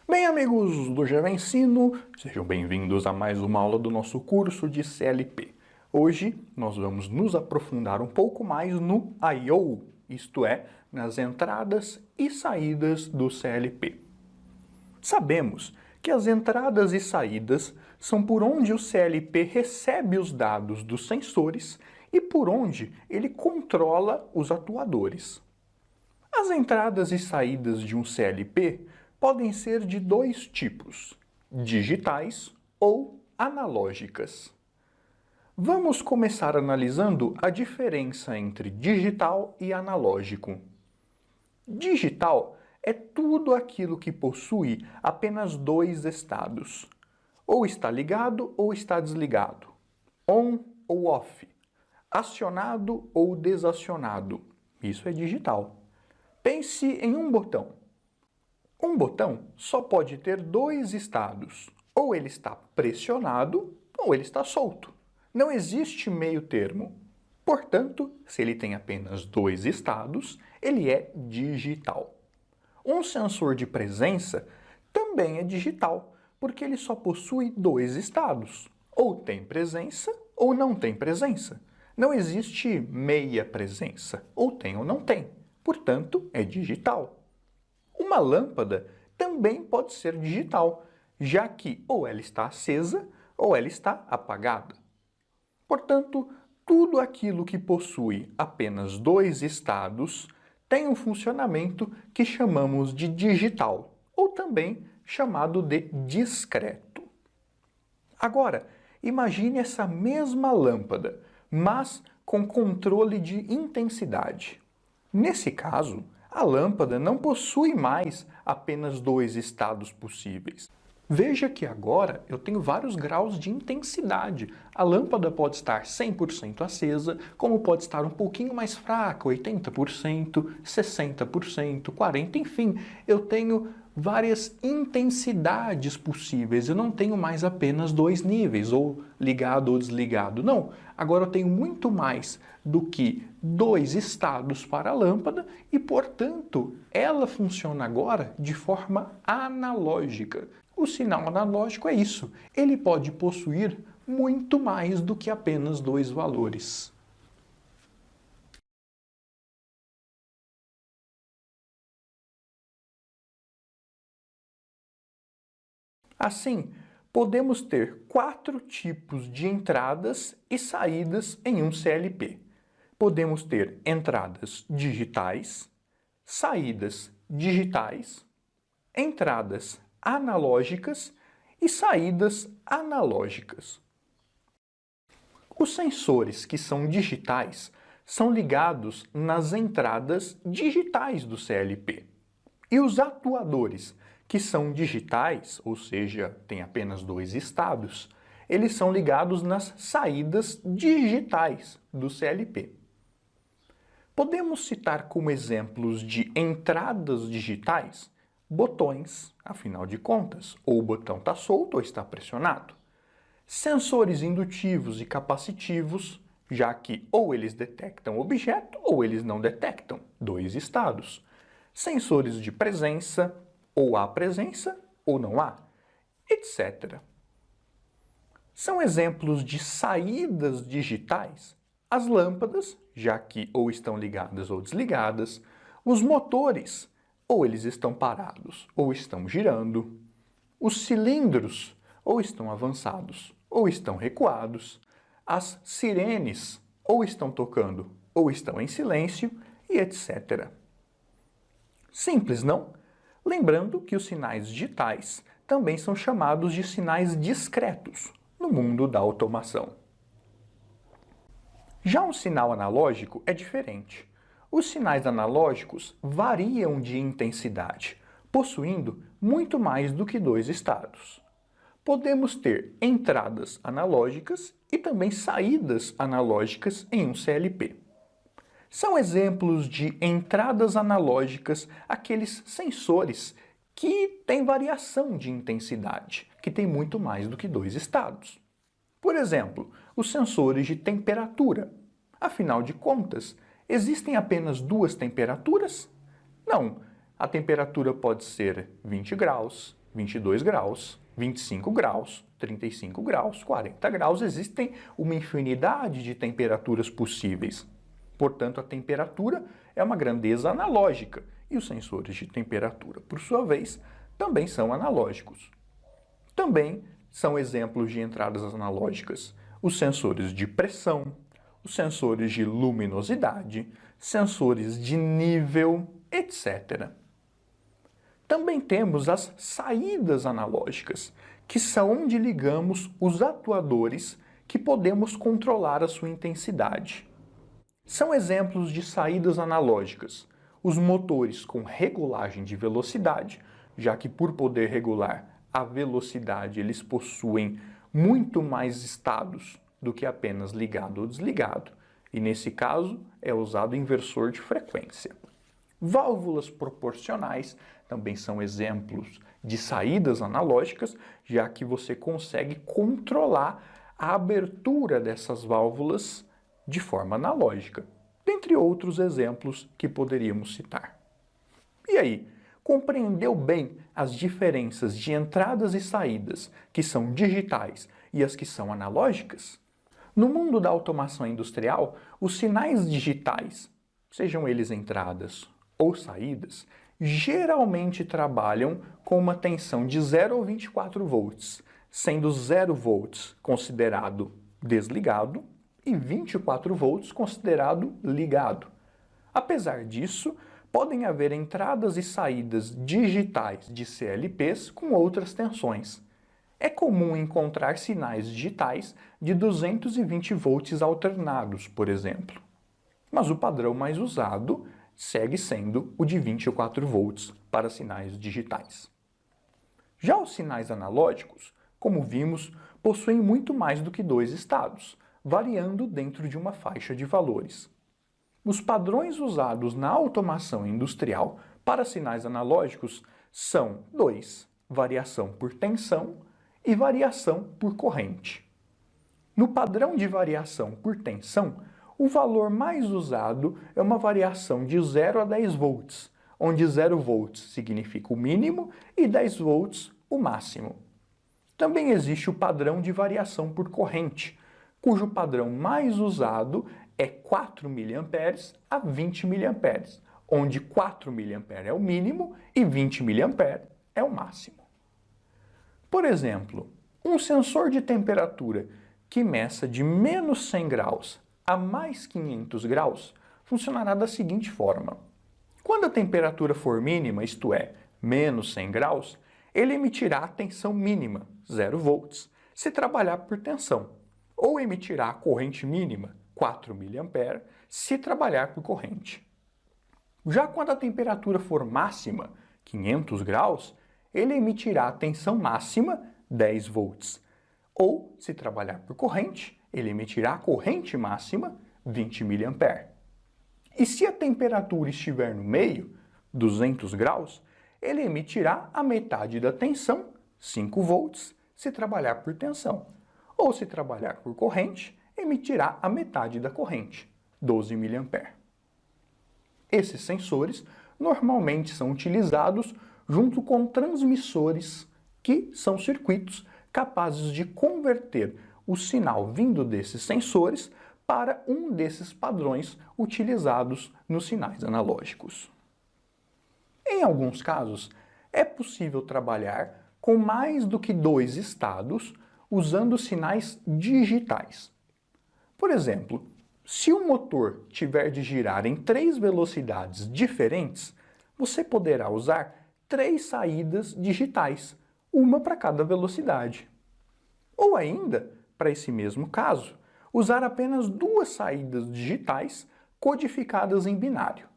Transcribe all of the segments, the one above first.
Bem, amigos do Java Ensino, sejam bem-vindos a mais uma aula do nosso curso de CLP. Hoje nós vamos nos aprofundar um pouco mais no I/O, isto é, nas entradas e saídas do CLP. Sabemos que as entradas e saídas são por onde o CLP recebe os dados dos sensores e por onde ele controla os atuadores. As entradas e saídas de um CLP podem ser de dois tipos, digitais ou analógicas. Vamos começar analisando a diferença entre digital e analógico. Digital é tudo aquilo que possui apenas dois estados. Ou está ligado ou está desligado. On ou off. Acionado ou desacionado. Isso é digital. Pense em um botão. Um botão só pode ter dois estados. Ou ele está pressionado ou ele está solto. Não existe meio termo. Portanto, se ele tem apenas dois estados, ele é digital. Um sensor de presença também é digital, porque ele só possui dois estados. Ou tem presença ou não tem presença. Não existe meia presença, ou tem ou não tem. Portanto, é digital. Uma lâmpada também pode ser digital, já que ou ela está acesa ou ela está apagada. Portanto, tudo aquilo que possui apenas dois estados tem um funcionamento que chamamos de digital, ou também chamado de discreto. Agora, imagine essa mesma lâmpada, mas com controle de intensidade. Nesse caso, a lâmpada não possui mais apenas dois estados possíveis. Veja que agora eu tenho vários graus de intensidade. A lâmpada pode estar 100% acesa, como pode estar um pouquinho mais fraca, 80%, 60%, 40%, enfim, eu tenho várias intensidades possíveis. Eu não tenho mais apenas dois níveis, ou ligado ou desligado. Não, agora eu tenho muito mais do que dois estados para a lâmpada e, portanto, ela funciona agora de forma analógica. O sinal analógico é isso. Ele pode possuir muito mais do que apenas dois valores. Assim, podemos ter quatro tipos de entradas e saídas em um CLP. Podemos ter entradas digitais, saídas digitais, entradas analógicas e saídas analógicas. Os sensores que são digitais são ligados nas entradas digitais do CLP. E os atuadores que são digitais, ou seja, têm apenas dois estados, eles são ligados nas saídas digitais do CLP. Podemos citar como exemplos de entradas digitais botões, afinal de contas, ou o botão está solto ou está pressionado. Sensores indutivos e capacitivos, já que ou eles detectam objeto ou eles não detectam, dois estados. Sensores de presença, ou há presença ou não há, etc. São exemplos de saídas digitais as lâmpadas, já que ou estão ligadas ou desligadas, os motores, ou eles estão parados ou estão girando, os cilindros, ou estão avançados ou estão recuados, as sirenes, ou estão tocando ou estão em silêncio, e etc. Simples, não? Lembrando que os sinais digitais também são chamados de sinais discretos no mundo da automação. Já um sinal analógico é diferente. Os sinais analógicos variam de intensidade, possuindo muito mais do que dois estados. Podemos ter entradas analógicas e também saídas analógicas em um CLP. São exemplos de entradas analógicas aqueles sensores que têm variação de intensidade, que têm muito mais do que dois estados. Por exemplo, os sensores de temperatura. Afinal de contas, existem apenas duas temperaturas? Não, a temperatura pode ser 20 graus, 22 graus, 25 graus, 35 graus, 40 graus. Existem uma infinidade de temperaturas possíveis. Portanto, a temperatura é uma grandeza analógica e os sensores de temperatura, por sua vez, também são analógicos. Também são exemplos de entradas analógicas os sensores de pressão, os sensores de luminosidade, sensores de nível, etc. Também temos as saídas analógicas, que são onde ligamos os atuadores que podemos controlar a sua intensidade. São exemplos de saídas analógicas os motores com regulagem de velocidade, já que por poder regular a velocidade eles possuem muito mais estados do que apenas ligado ou desligado, e nesse caso é usado inversor de frequência. Válvulas proporcionais também são exemplos de saídas analógicas, já que você consegue controlar a abertura dessas válvulas de forma analógica, dentre outros exemplos que poderíamos citar. E aí, compreendeu bem as diferenças de entradas e saídas que são digitais e as que são analógicas? No mundo da automação industrial, os sinais digitais, sejam eles entradas ou saídas, geralmente trabalham com uma tensão de 0 a 24 volts, sendo 0 volts considerado desligado e 24 volts considerado ligado. Apesar disso, podem haver entradas e saídas digitais de CLPs com outras tensões. É comum encontrar sinais digitais de 220 volts alternados, por exemplo. Mas o padrão mais usado segue sendo o de 24 volts para sinais digitais. Já os sinais analógicos, como vimos, possuem muito mais do que dois estados, variando dentro de uma faixa de valores. Os padrões usados na automação industrial para sinais analógicos são dois: variação por tensão e variação por corrente. No padrão de variação por tensão, o valor mais usado é uma variação de 0 a 10 volts, onde 0 volts significa o mínimo e 10 volts o máximo. Também existe o padrão de variação por corrente, cujo padrão mais usado é 4 mA a 20 mA, onde 4 mA é o mínimo e 20 mA é o máximo. Por exemplo, um sensor de temperatura que meça de menos 100 graus a mais 500 graus funcionará da seguinte forma. Quando a temperatura for mínima, isto é, menos 100 graus, ele emitirá a tensão mínima, 0 volts, se trabalhar por tensão, ou emitirá a corrente mínima, 4 mA, se trabalhar por corrente. Já quando a temperatura for máxima, 500 graus, ele emitirá a tensão máxima, 10 volts, ou, se trabalhar por corrente, ele emitirá a corrente máxima, 20 mA. E se a temperatura estiver no meio, 200 graus, ele emitirá a metade da tensão, 5 volts, se trabalhar por tensão. Ou se trabalhar por corrente, emitirá a metade da corrente, 12 mA. Esses sensores normalmente são utilizados junto com transmissores, que são circuitos capazes de converter o sinal vindo desses sensores para um desses padrões utilizados nos sinais analógicos. Em alguns casos, é possível trabalhar com mais do que dois estados usando sinais digitais. Por exemplo, se o motor tiver de girar em 3 velocidades diferentes, você poderá usar 3 saídas digitais, uma para cada velocidade. Ou ainda, para esse mesmo caso, usar apenas 2 saídas digitais codificadas em binário.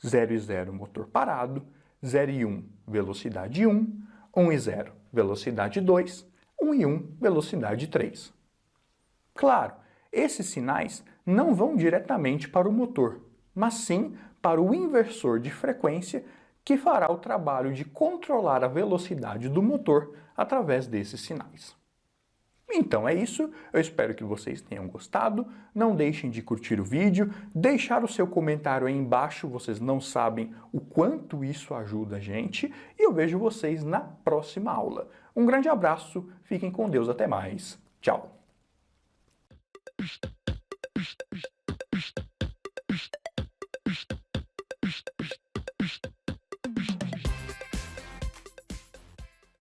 0 e 0 motor parado, 0 e 1 velocidade 1, 1 e 0 velocidade 2, 1 e 1 velocidade 3. Claro, esses sinais não vão diretamente para o motor, mas sim para o inversor de frequência que fará o trabalho de controlar a velocidade do motor através desses sinais. Então é isso, eu espero que vocês tenham gostado, não deixem de curtir o vídeo, deixar o seu comentário aí embaixo, vocês não sabem o quanto isso ajuda a gente, e eu vejo vocês na próxima aula. Um grande abraço, fiquem com Deus, até mais, tchau!